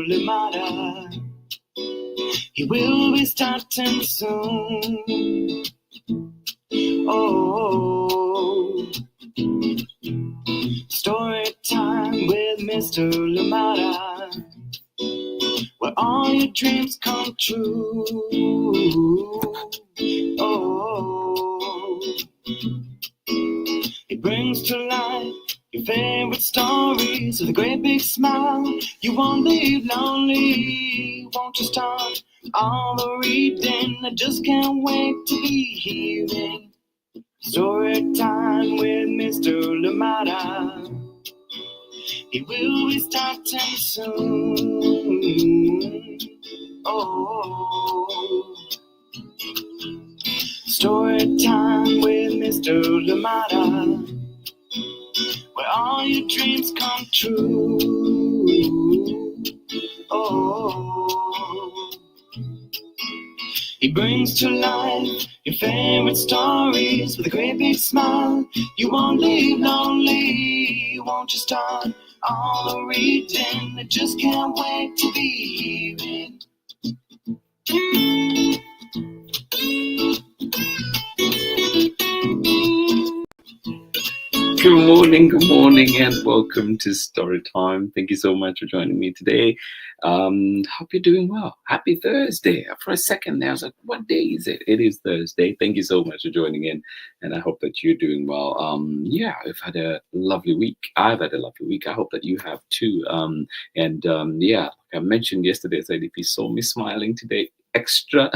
Limata. He will be starting soon. Oh, story time with Mr. Limata, where all your dreams come true. Oh, he brings to life your favorite stories with a great big smile. You won't leave lonely, won't you start all the reading? I just can't wait to be hearing story time with Mr. Limata. He will be starting soon. Oh, story time with Mr. Limata, where all your dreams come true. Oh, he brings to life your favorite stories with a great big smile. You won't leave lonely, won't you start all the reading? I just can't wait to be hearing. Good morning, and welcome to Storytime. Thank you so much for joining me today. Hope you're doing well. Happy Thursday. For a second there, I was like, what day is it? It is Thursday. Thank you so much for joining in, and I hope that you're doing well. Yeah, I've had a lovely week. I've had a lovely week. I hope that you have too. Yeah, like I mentioned yesterday, I said if you saw me smiling today, extra.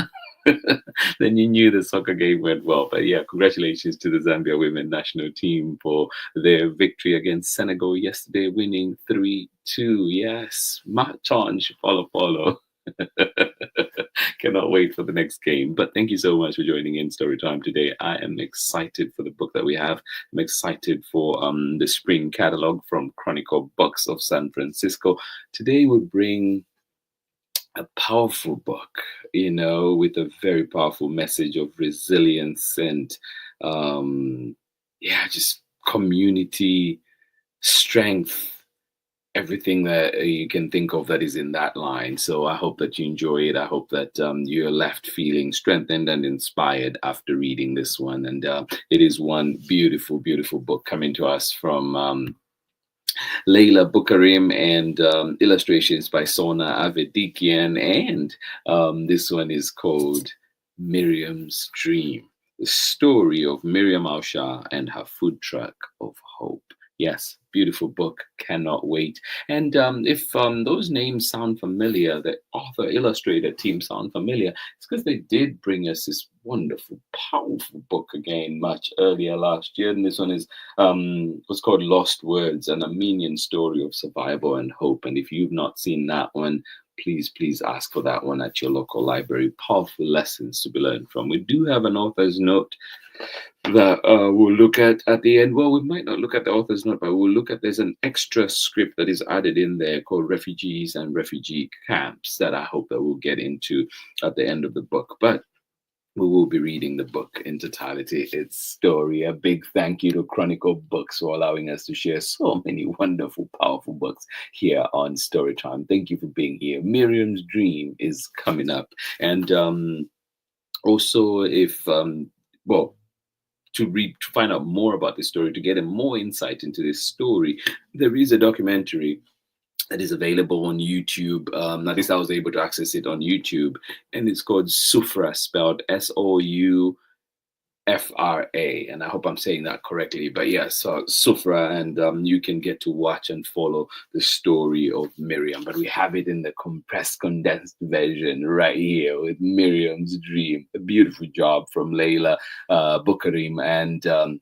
Then you knew the soccer game went well. But yeah, congratulations to the Zambia women national team for their victory against Senegal yesterday, winning 3-2. Yes, march on, follow. Cannot wait for the next game. But thank you so much for joining in Storytime today. I am excited for the book that we have. I'm excited for the spring catalog from Chronicle Books of San Francisco. Today we bring a powerful book, with a very powerful message of resilience and just community strength, everything that you can think of that is in that line. So I hope that you enjoy it. I hope that you're left feeling strengthened and inspired after reading this one. And it is one beautiful, beautiful book coming to us from LEILA, BOUKARIM, and illustrations by SONA, AVEDIKIAN, and this one is called Miriam's Dream, the story of Mariam Al-Shaar and her food truck of hope. Yes, beautiful book, cannot wait. And if those names sound familiar, the author illustrator team sound familiar, it's because they did bring us this wonderful, powerful book again much earlier last year. And this one is what's called Lost Words, an Armenian story of survival and hope. And if you've not seen that one, please ask for that one at your local library. Powerful lessons to be learned from. We do have an author's note that we'll look at the end. Well, we might not look at the author's note, but we'll look at, there's an extra script that is added in there called Refugees and Refugee Camps that I hope that we'll get into at the end of the book. But we will be reading the book in totality, its story. A big thank you to Chronicle Books for allowing us to share so many wonderful, powerful books here on Storytime. Thank you for being here. Miriam's Dream is coming up. And also, if, to find out more about this story, to get more insight into this story, there is a documentary that is available on YouTube. At least I was able to access it on YouTube, and it's called Soufra, spelled Soufra, and I hope I'm saying that correctly. But yeah, so Soufra, and you can get to watch and follow the story of Miriam. But we have it in the compressed, condensed version right here with Miriam's Dream. A beautiful job from LEILA, BOUKARIM, and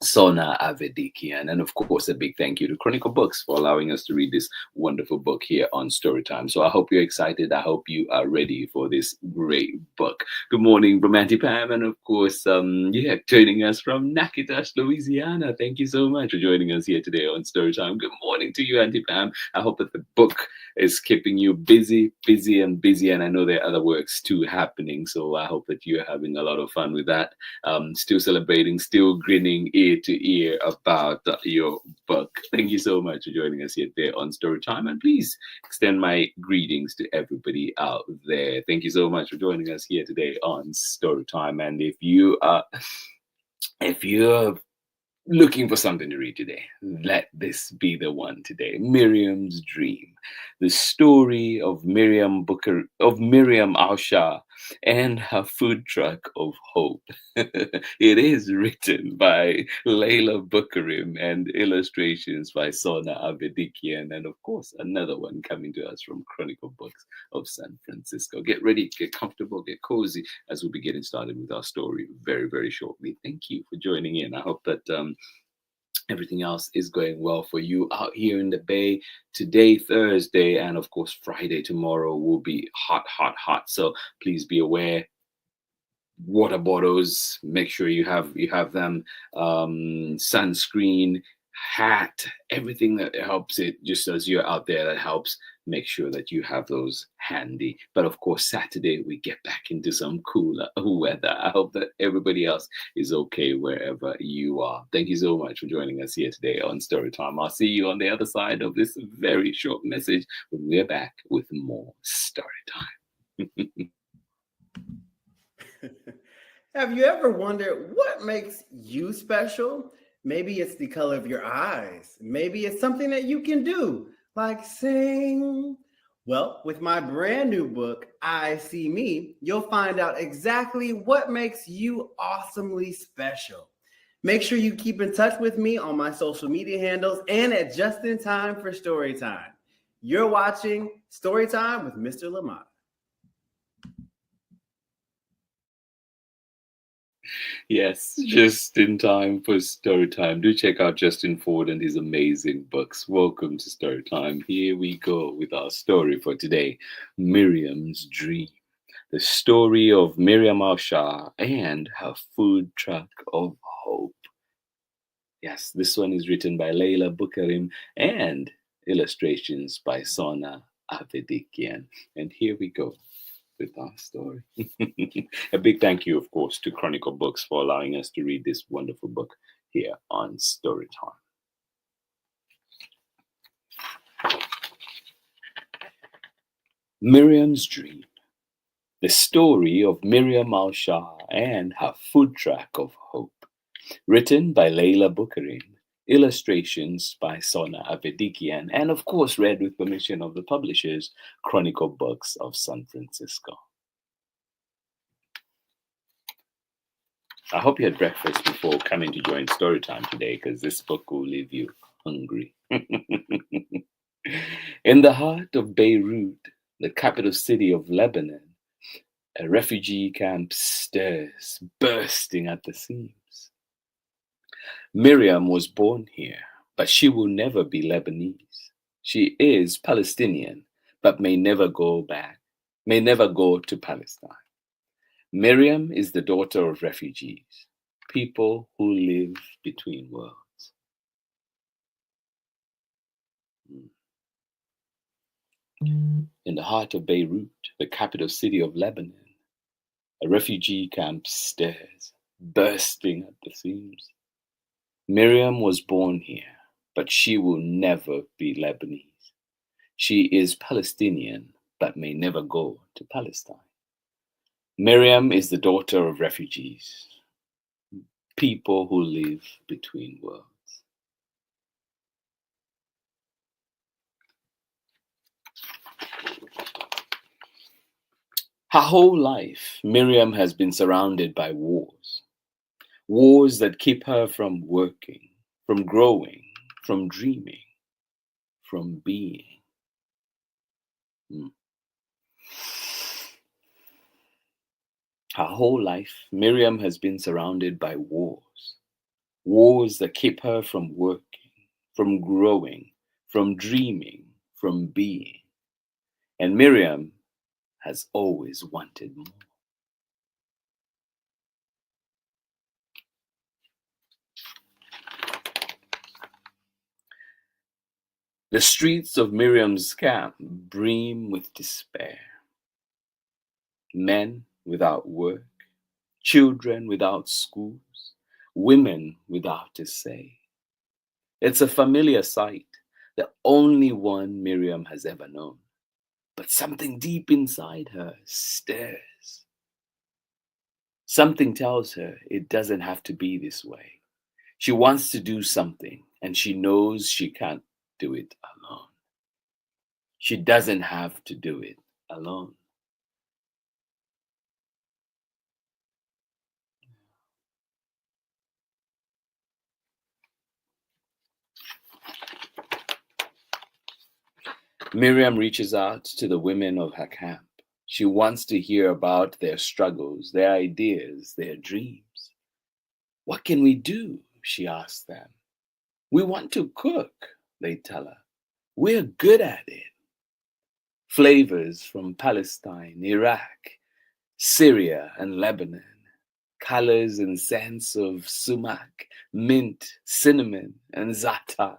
SONA, AVEDIKIAN, and of course a big thank you to Chronicle Books for allowing us to read this wonderful book here on Storytime. So I hope you're excited. I hope you are ready for this great book. Good morning from Auntie Pam, and of course, joining us from Natchitoches, Louisiana. Thank you so much for joining us here today on Storytime. Good morning to you, Auntie Pam. I hope that the book is keeping you busy, and I know there are other works too happening. So I hope that you're having a lot of fun with that. Still celebrating, still grinning, ear to ear about your book. Thank you so much for joining us here today on Storytime, and please extend my greetings to everybody out there. Thank you so much for joining us here today on Storytime. And if you're looking for something to read today, let this be the one today. Miriam's Dream, the story of Mariam Al-Shaar and her food truck of hope. It is written by LEILA BOUKARIM and illustrations by SONA AVEDIKIAN, and of course another one coming to us from Chronicle Books of San Francisco. Get ready, get comfortable, get cozy as we'll be getting started with our story very, very shortly. Thank you for joining in. I hope that everything else is going well for you out here in the Bay. Today, Thursday, and of course Friday, tomorrow will be hot, hot, hot. So please be aware. Water bottles, make sure you have them. Sunscreen, hat, everything that helps it. Just as you're out there, that helps. Make sure that you have those handy. But of course, Saturday we get back into some cooler weather. I hope that everybody else is okay wherever you are. Thank you so much for joining us here today on Storytime. I'll see you on the other side of this very short message when we're back with more Storytime. Have you ever wondered what makes you special? Maybe it's the color of your eyes. Maybe it's something that you can do, like sing. Well, with my brand new book, I See Me, you'll find out exactly what makes you awesomely special. Make sure you keep in touch with me on my social media handles and at Just in Time for Storytime. You're watching Storytime with Mr. Limata. Yes, just in time for Storytime. Do check out Justin Ford and his amazing books. Welcome to Storytime. Here we go with our story for today, Miriam's Dream. The story of Mariam Al-Shaar and her food truck of hope. Yes, this one is written by LEILA BOUKARIM and illustrations by SONA AVEDIKIAN. And here we go with our story. A big thank you, of course, to Chronicle Books for allowing us to read this wonderful book here on Storytime. Miriam's Dream. The story of Mariam Al-Shaar and her food truck of hope. Written by LEILA BOUKARIM. Illustrations by SONA AVEDIKIAN, and of course read with permission of the publishers, Chronicle Books of San Francisco. I hope you had breakfast before coming to join Storytime today, because this book will leave you hungry. In the heart of Beirut, the capital city of Lebanon, a refugee camp stirs, bursting at the seams. Miriam was born here, but she will never be Lebanese. She is Palestinian, but may never go to Palestine. Miriam is the daughter of refugees, people who live between worlds. In the heart of Beirut, the capital city of Lebanon, a refugee camp stirs, bursting at the seams. Miriam was born here, but she will never be Lebanese. She is Palestinian, but may never go to Palestine. Miriam is the daughter of refugees, people who live between worlds. Her whole life, Miriam has been surrounded by wars. Wars that keep her from working, from growing, from dreaming, from being. Her whole life, Miriam has been surrounded by wars. Wars that keep her from working, from growing, from dreaming, from being. And Miriam has always wanted more. The streets of Miriam's camp brim with despair. Men without work, children without schools, women without a say. It's a familiar sight, the only one Miriam has ever known. But something deep inside her stirs. Something tells her it doesn't have to be this way. She wants to do something, and she knows she can't do it alone. She doesn't have to do it alone. Miriam reaches out to the women of her camp. She wants to hear about their struggles, their ideas, their dreams. What can we do? She asks them. We want to cook, they tell her. We're good at it. Flavors from Palestine, Iraq, Syria, and Lebanon. Colors and scents of sumac, mint, cinnamon, and za'atar.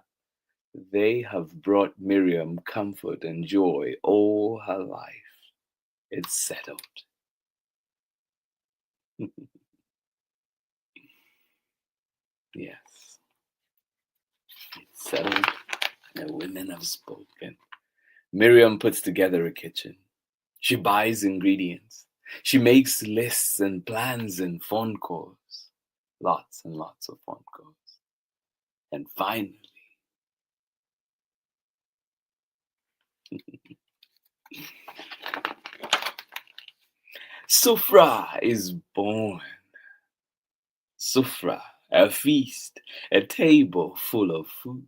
They have brought Miriam comfort and joy all her life. It's settled. Yes, it's settled. The women have spoken. Miriam puts together a kitchen. She buys ingredients. She makes lists and plans and phone calls. Lots and lots of phone calls. And finally, Soufra is born. Soufra, a feast, a table full of food.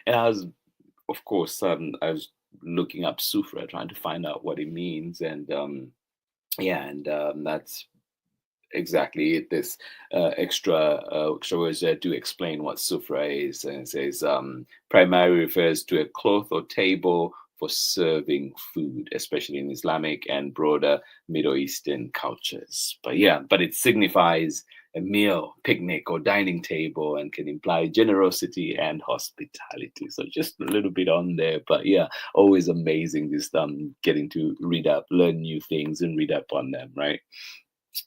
And of course, I was looking up Soufra, trying to find out what it means, and that's exactly it. This extra words there to explain what Soufra is, and it says primarily refers to a cloth or table for serving food, especially in Islamic and broader Middle Eastern cultures. But it signifies a meal, picnic, or dining table, and can imply generosity and hospitality. So just a little bit on there, but yeah, always amazing this getting to read up, learn new things, and read up on them, right?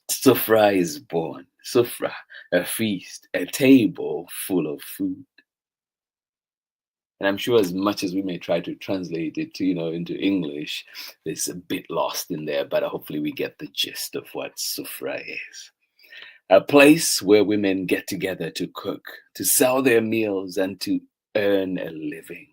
Soufra is born. Soufra, a feast, a table full of food. And I'm sure as much as we may try to translate it to, into English, there's a bit lost in there, but hopefully we get the gist of what Soufra is. A place where women get together to cook, to sell their meals, and to earn a living.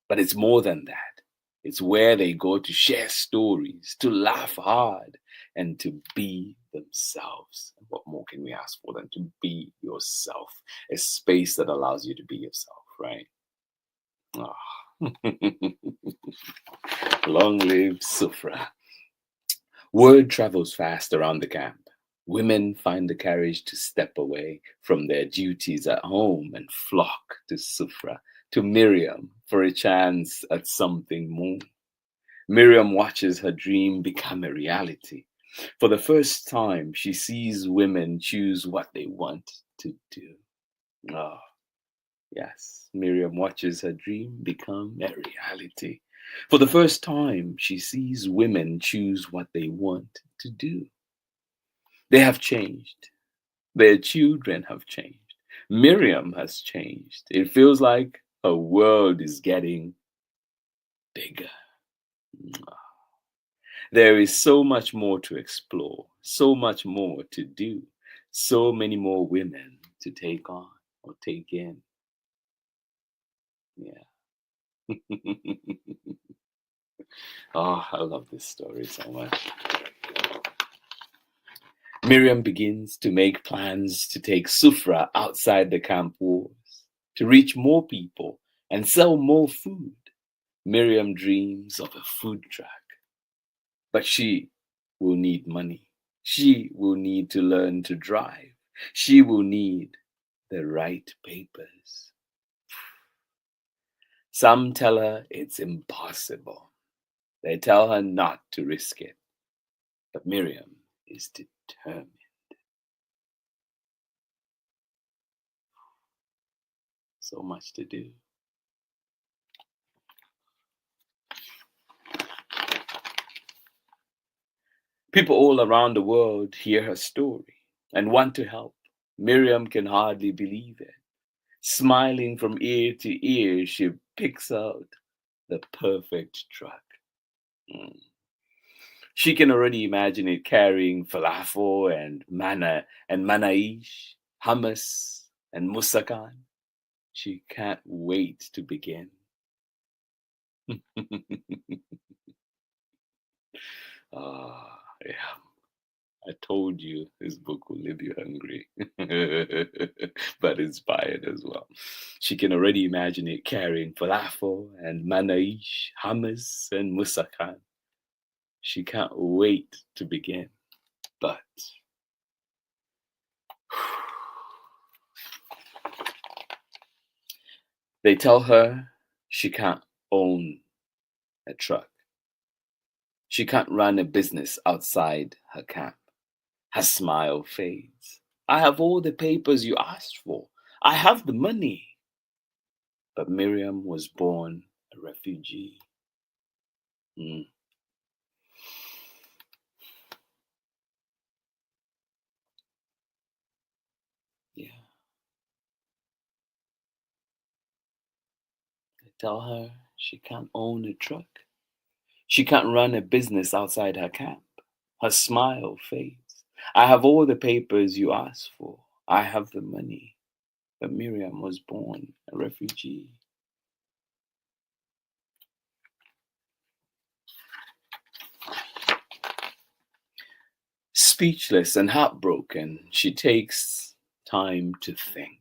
But it's more than that. It's where they go to share stories, to laugh hard, and to be themselves. What more can we ask for than to be yourself? A space that allows you to be yourself, right? Oh. Long live Soufra. Word travels fast around the camp. Women find the courage to step away from their duties at home and flock to Soufra, to Miriam, for a chance at something more. Miriam watches her dream become a reality. For the first time, she sees women choose what they want to do. Oh, yes, Miriam watches her dream become a reality. For the first time, she sees women choose what they want to do. They have changed. Their children have changed. Miriam has changed. It feels like her world is getting bigger. There is so much more to explore, so much more to do, so many more women to take on or take in. Yeah. Oh, I love this story so much. Miriam begins to make plans to take Soufra outside the camp walls, to reach more people and sell more food. Miriam dreams of a food truck. But she will need money. She will need to learn to drive. She will need the right papers. Some tell her it's impossible. They tell her not to risk it. But Miriam is determined. So much to do. People all around the world hear her story and want to help. Miriam can hardly believe it. Smiling from ear to ear, she picks out the perfect truck. Mm. She can already imagine it carrying falafel and manaish, hummus and musakan. She can't wait to begin. Yeah. I told you this book will leave you hungry, but inspired as well. She can already imagine it carrying falafel and manaish, hummus and musakan. She can't wait to begin. But they tell her she can't own a truck. She can't run a business outside her camp. Her smile fades. I have all the papers you asked for. I have the money. But Miriam was born a refugee. Mm. Yeah. They tell her she can't own a truck. She can't run a business outside her camp. Her smile fades. I have all the papers you asked for. I have the money. But Miriam was born a refugee. Speechless and heartbroken, she takes time to think.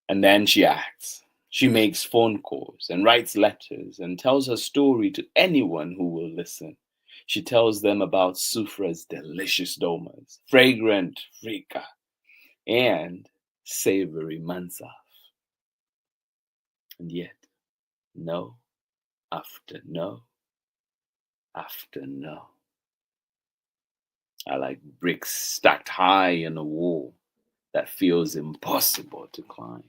And then she acts. She makes phone calls and writes letters and tells her story to anyone who will listen. She tells them about Soufra's delicious domas, fragrant frika, and savory mansaf. And yet, no after no after no. I like bricks stacked high in a wall that feels impossible to climb.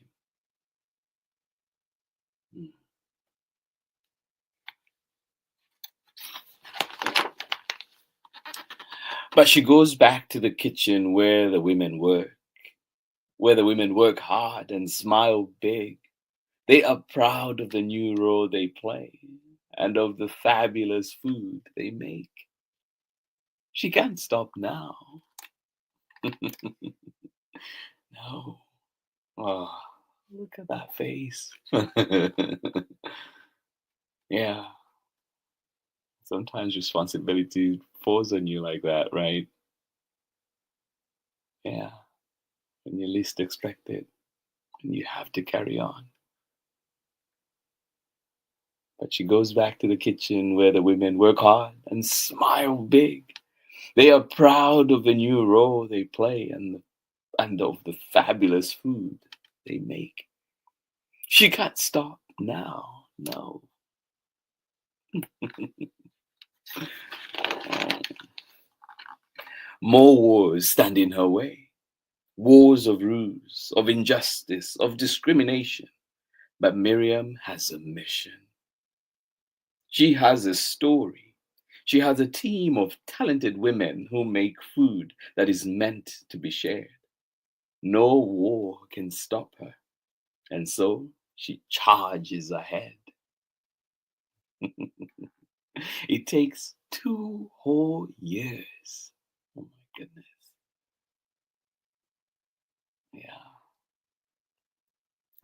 But she goes back to the kitchen where the women work hard and smile big. They are proud of the new role they play and of the fabulous food they make. She can't stop now. No. Oh, look at that face. Yeah. Sometimes responsibility falls on you like that, right? Yeah. When you least expect it, and you have to carry on. But she goes back to the kitchen where the women work hard and smile big. They are proud of the new role they play and of the fabulous food they make. She can't stop now, no. More wars stand in her way. Wars of ruse, of injustice, of discrimination. But Miriam has a mission. She has a story. She has a team of talented women who make food that is meant to be shared. No war can stop her. And so she charges ahead. It takes 2 whole years. Oh my goodness. Yeah.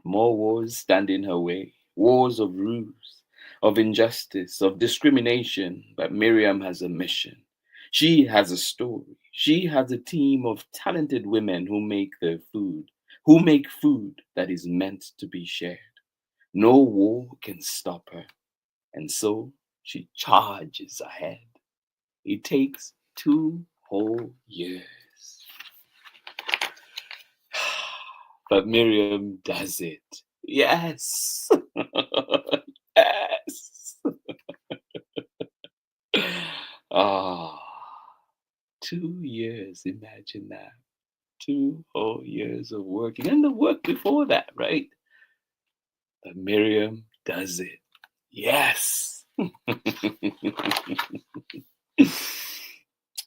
More wars stand in her way. Wars of ruse, of injustice, of discrimination. But Miriam has a mission. She has a story. She has a team of talented women who make food that is meant to be shared. No war can stop her. And so she charges ahead. It takes 2 whole years. But Miriam does it. Yes. Yes. Ah, 2 years. Imagine that. 2 whole years of working and the work before that, right? But Miriam does it. Yes.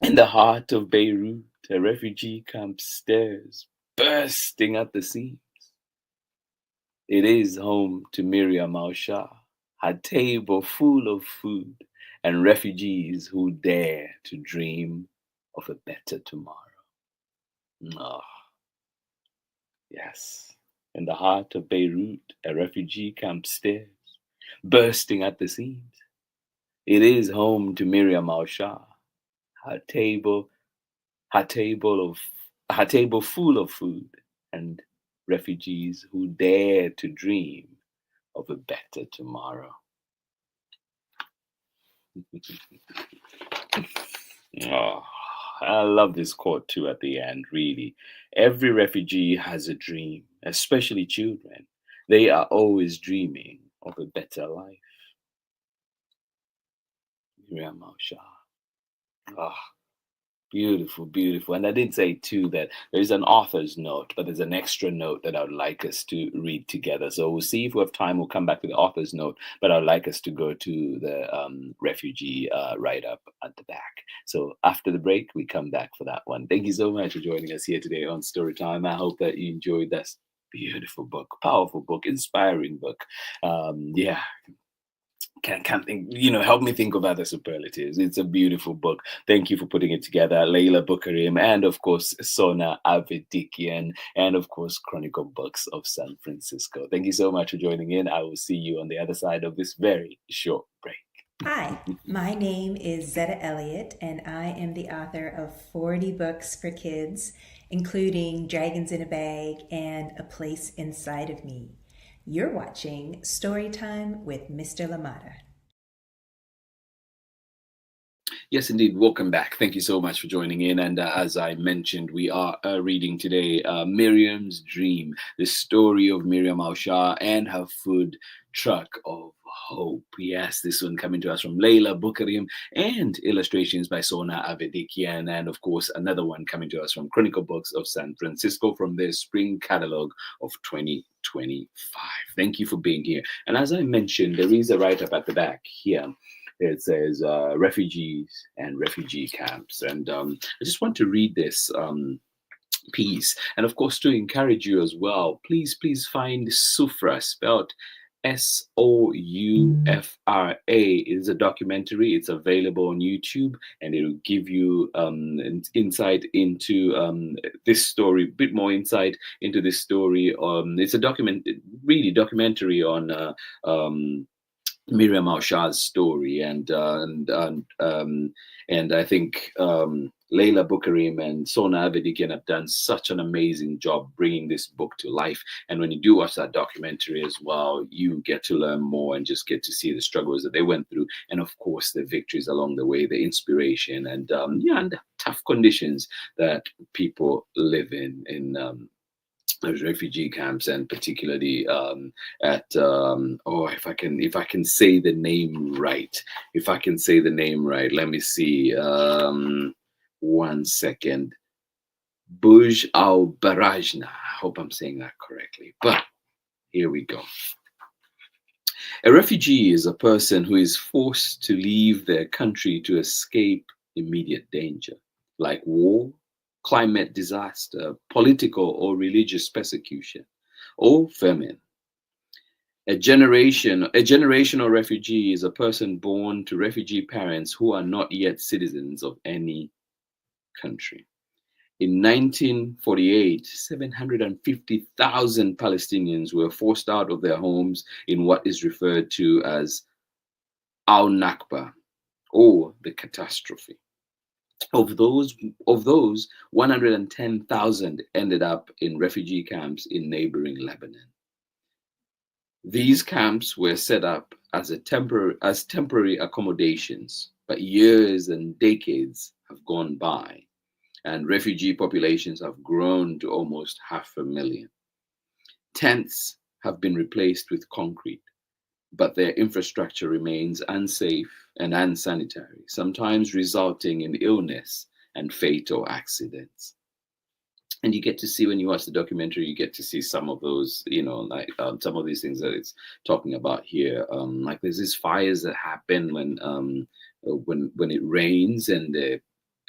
In the heart of Beirut, a refugee camp stares, bursting at the seams. It is home to Mariam Al-Shaar, her table full of food and refugees who dare to dream of a better tomorrow. Ah, yes. In the heart of Beirut, a refugee camp stares, bursting at the seams. It is home to Mariam Al-Shaar, her table, her table of her table full of food and refugees who dare to dream of a better tomorrow. Oh, I love this quote too at the end, really. Every refugee has a dream, especially children. They are always dreaming of a better life. Mariam Al-Shaar. Oh, beautiful, beautiful. And I did say too that there's an author's note, but there's an extra note that I would like us to read together. So we'll see if we have time. We'll come back to the author's note, but I would like us to go to the refugee write-up at the back. So after the break, we come back for that one. Thank you so much for joining us here today on Storytime. I hope that you enjoyed this beautiful book, powerful book, inspiring book. Yeah. Can't think, help me think of other superlatives. It's a beautiful book. Thank you for putting it together. LEILA, BOUKARIM, and of course, SONA, AVEDIKIAN, and of course, Chronicle Books of San Francisco. Thank you so much for joining in. I will see you on the other side of this very short break. Hi, my name is Zetta Elliott, and I am the author of 40 books for kids, including Dragons in a Bag and A Place Inside of Me. You're watching Storytime with Mr. Limata. Yes, indeed. Welcome back. Thank you so much for joining in. And as I mentioned, we are reading today Miriam's Dream, the story of Mariam Al-Shaar and her food truck of hope. Yes, this one coming to us from LEILA, BOUKARIM, and illustrations by SONA, AVEDIKIAN, and of course another one coming to us from Chronicle Books of San Francisco from their spring catalog of 2025. Thank you for being here. And as I mentioned, there is a write-up at the back here. It says refugees and refugee camps. And I just want to read this piece. And of course, to encourage you as well, please find Soufra, spelled Soufra. It is a documentary. It's available on YouTube, and it'll give you an insight into this story, a bit more insight into this story. It's a documentary on Mariam Al-Shaar's story, and I think LEILA, BOUKARIM, and SONA, AVEDIKIAN have done such an amazing job bringing this book to life. And when you do watch that documentary as well, you get to learn more and just get to see the struggles that they went through, and of course the victories along the way, the inspiration, and and the tough conditions that people live in those refugee camps, and particularly at if I can say the name right, let me see, one second. Bourj Al-Barajneh. I hope I'm saying that correctly, but here we go. A refugee is a person who is forced to leave their country to escape immediate danger, like war, climate disaster, political or religious persecution, or famine. A generational refugee is a person born to refugee parents who are not yet citizens of any country. In 1948, 750,000 Palestinians were forced out of their homes in what is referred to as Al-Nakba, or the catastrophe. Of those, 110,000 ended up in refugee camps in neighboring Lebanon. These camps were set up as temporary accommodations, but years and decades have gone by, and refugee populations have grown to almost 500,000. Tents have been replaced with concrete, but their infrastructure remains unsafe and unsanitary, sometimes resulting in illness and fatal accidents. And you get to see, when you watch the documentary, you get to see some of those, some of these things that it's talking about here. Like there's these fires that happen when it rains, and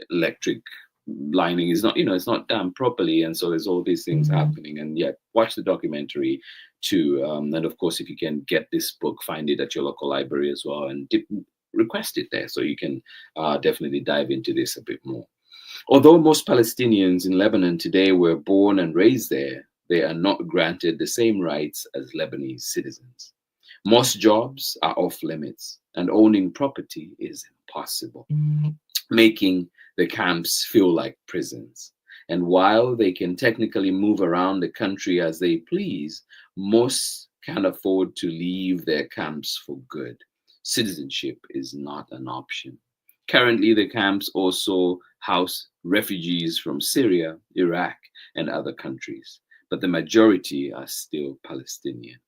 electric lining is not, it's not done properly, and so there's all these things happening. And yet, watch the documentary too. And of course, if you can get this book, find it at your local library as well, and request it there, so you can definitely dive into this a bit more. Although most Palestinians in Lebanon today were born and raised there, they are not granted the same rights as Lebanese citizens. Most jobs are off limits, and owning property is impossible, making the camps feel like prisons. And while they can technically move around the country as they please, most can't afford to leave their camps for good. Citizenship is not an option. Currently, the camps also house refugees from Syria, Iraq, and other countries, but the majority are still Palestinian.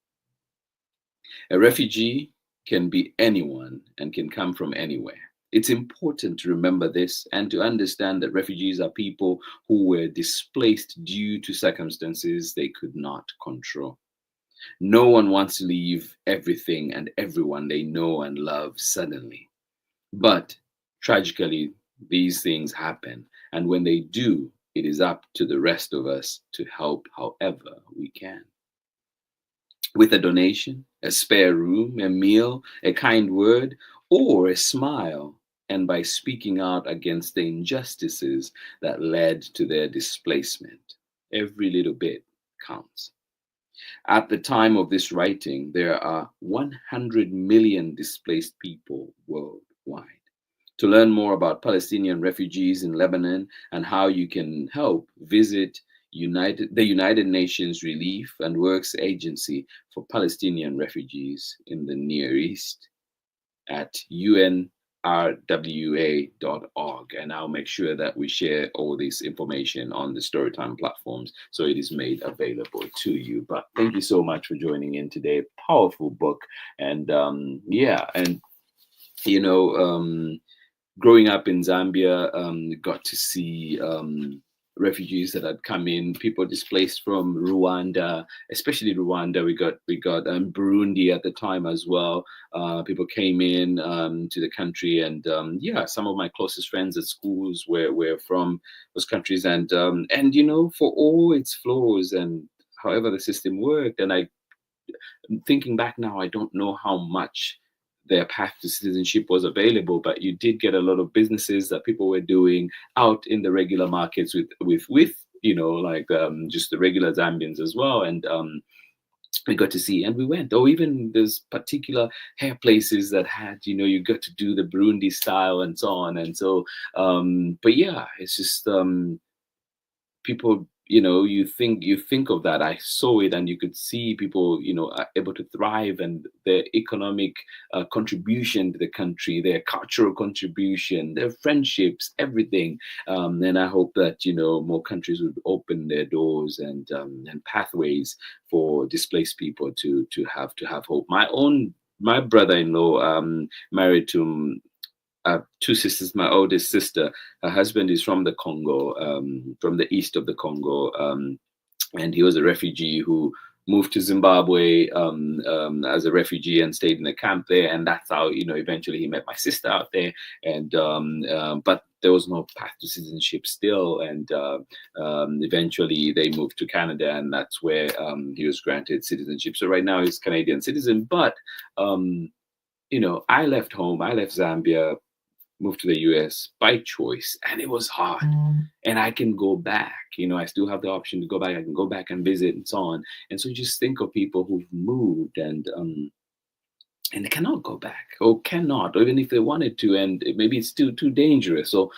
A refugee can be anyone and can come from anywhere. It's important to remember this and to understand that refugees are people who were displaced due to circumstances they could not control. No one wants to leave everything and everyone they know and love suddenly. But tragically, these things happen. And when they do, it is up to the rest of us to help however we can. With a donation, a spare room, a meal, a kind word, or a smile, and by speaking out against the injustices that led to their displacement. Every little bit counts. At the time of this writing, there are 100 million displaced people worldwide. To learn more about Palestinian refugees in Lebanon and how you can help, visit the United Nations Relief and Works Agency for Palestinian Refugees in the Near East at unrwa.org. And I'll make sure that we share all this information on the Storytime platforms so it is made available to you. But thank you so much for joining in today. Powerful book. And growing up in Zambia, got to see refugees that had come in, people displaced from Rwanda, especially Rwanda. We got Burundi at the time as well. People came in to the country, and some of my closest friends at schools were from those countries. And for all its flaws and however the system worked, and thinking back now, I don't know how much their path to citizenship was available, but you did get a lot of businesses that people were doing out in the regular markets with just the regular Zambians as well. And we got to see, and we went, or even there's particular hair places that had, you got to do the Burundi style and so on. And so, it's just people, you think of that. I saw it, and you could see people, are able to thrive, and their economic contribution to the country, their cultural contribution, their friendships, everything. And I hope that, more countries would open their doors and pathways for displaced people to have hope. My brother-in-law married to two sisters. My oldest sister, her husband is from the Congo, from the east of the Congo, and he was a refugee who moved to Zimbabwe as a refugee and stayed in a camp there, and that's how eventually he met my sister out there. And but there was no path to citizenship still, and eventually they moved to Canada, and that's where he was granted citizenship. So right now he's Canadian citizen, but I left home, I left Zambia, moved to the US by choice, and it was hard. And I can go back, I still have the option to go back. I can go back and visit and so on. And so just think of people who've moved and they cannot go back, or cannot, or even if they wanted to, and maybe it's still too dangerous, or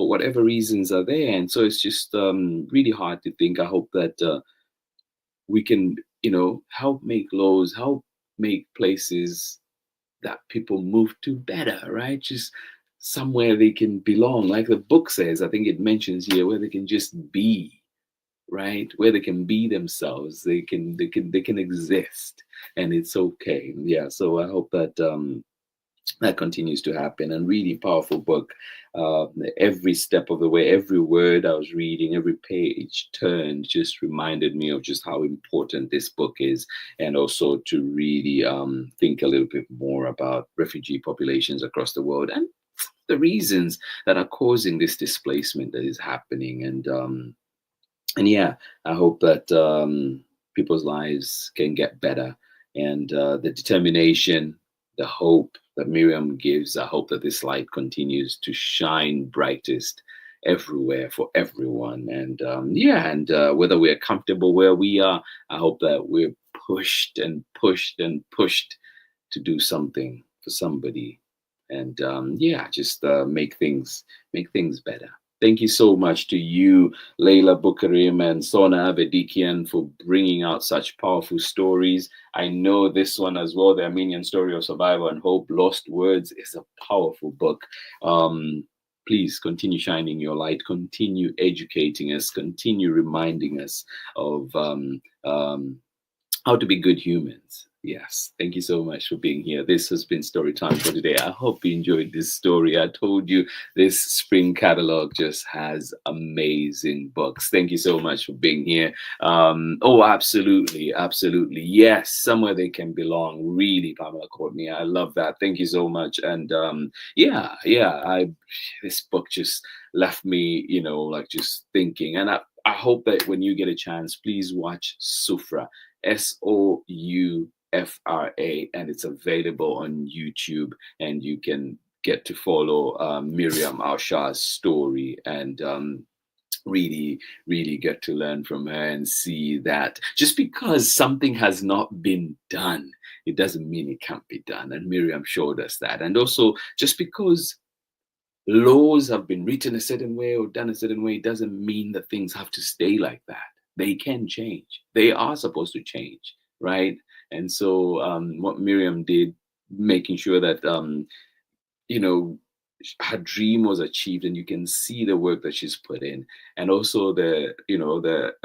whatever reasons are there. And so it's just really hard to think. I hope that we can, help make laws, help make places that people move to better, right? Just somewhere they can belong, like the book says. I think it mentions here where they can just be, right? Where they can be themselves. They can exist, and it's okay. Yeah. So I hope that that continues to happen. And really powerful book. Every step of the way, every word I was reading, every page turned, just reminded me of just how important this book is, and also to really think a little bit more about refugee populations across the world, and the reasons that are causing this displacement that is happening. And yeah, I hope that people's lives can get better, and the determination, the hope that Miriam gives, I hope that this light continues to shine brightest everywhere for everyone. And yeah, and whether we're comfortable where we are, I hope that we're pushed and pushed and pushed to do something for somebody. And yeah, just make things better. Thank you so much to you, LEILA, BOUKARIM, and SONA, AVEDIKIAN, for bringing out such powerful stories. I know this one as well, The Armenian Story of Survival and Hope, Lost Words, is a powerful book. Please continue shining your light, continue educating us, continue reminding us of how to be good humans. Yes, thank you so much for being here. This has been story time for today. I hope you enjoyed this story. I told you this spring catalog just has amazing books. Thank you so much for being here. Oh, absolutely, absolutely. Yes, somewhere they can belong. Really, Pamela Courtney, I love that. Thank you so much. And yeah, this book just left me, like just thinking. And I hope that when you get a chance, please watch Soufra. Soufra, and it's available on YouTube, and you can get to follow Mariam Al-Shaar's story and really get to learn from her and see that just because something has not been done, it doesn't mean it can't be done. And Mariam showed us that. And also, just because laws have been written a certain way or done a certain way, doesn't mean that things have to stay like that. They can change. They are supposed to change, right? And so what Mariam did, making sure that, her dream was achieved, and you can see the work that she's put in. And also the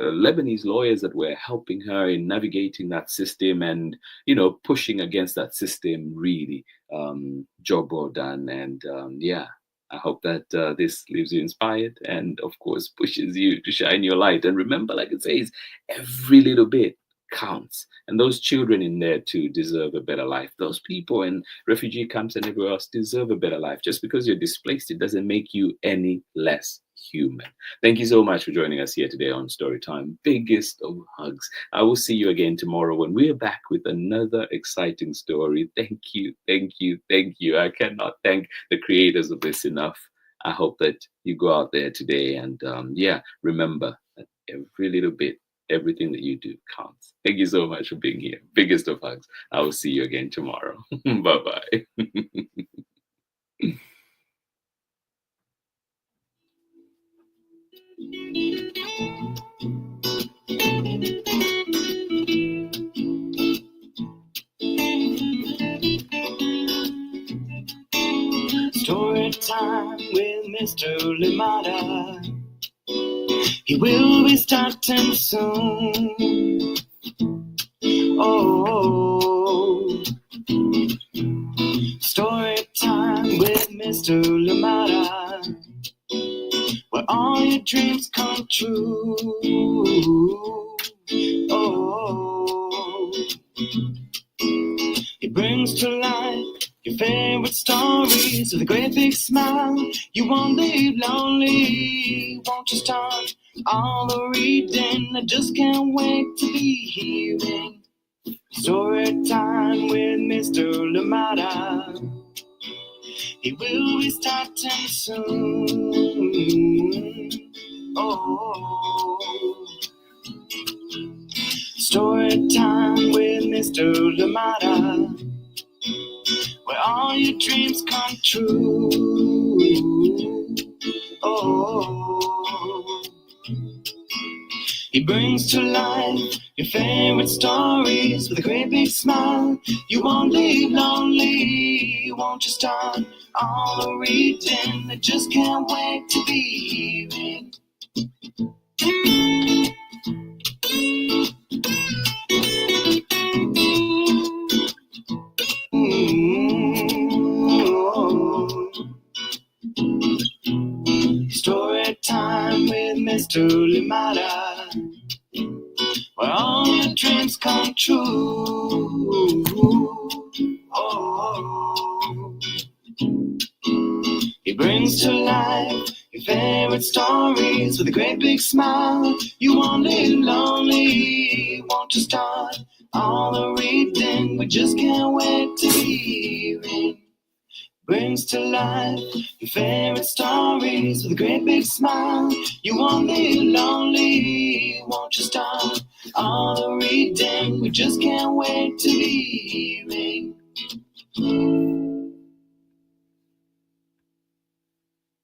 Lebanese lawyers that were helping her in navigating that system and, pushing against that system, really, job well done. And yeah, I hope that this leaves you inspired and, of course, pushes you to shine your light. And remember, like it says, every little bit counts. And those children in there too deserve a better life. Those people in refugee camps and everywhere else deserve a better life. Just because you're displaced, it doesn't make you any less human. Thank you so much for joining us here today on Storytime. Biggest of hugs. I will see you again tomorrow when we're back with another exciting story. Thank you, thank you, thank you. I cannot thank the creators of this enough. I hope that you go out there today and yeah, remember that every little bit, everything that you do counts. Thank you so much for being here. Biggest of hugs. I will see you again tomorrow. Bye-bye. Story time with Mr. Limata. He will be starting soon. Oh, story time with Mr. Limata, where all your dreams come true. Oh, he brings to life your favorite stories with a great big smile. You won't leave lonely. Won't you start all the reading? I just can't wait to be hearing story time with Mr. Limata. He will be starting soon. Oh, story time with Mr. Limata, where all your dreams come true. Oh, he brings to life your favorite stories with a great big smile. You won't leave lonely. Won't you start all the reading? I just can't wait to be hearing. Story time with Mr. Limata, where all your dreams come true. Oh, brings to life your favorite stories with a great big smile. You won't live lonely, won't you start all the reading? We just can't wait to hear it. Brings to life your favorite stories with a great big smile. You won't live lonely, won't you start all the reading? We just can't wait to hear it.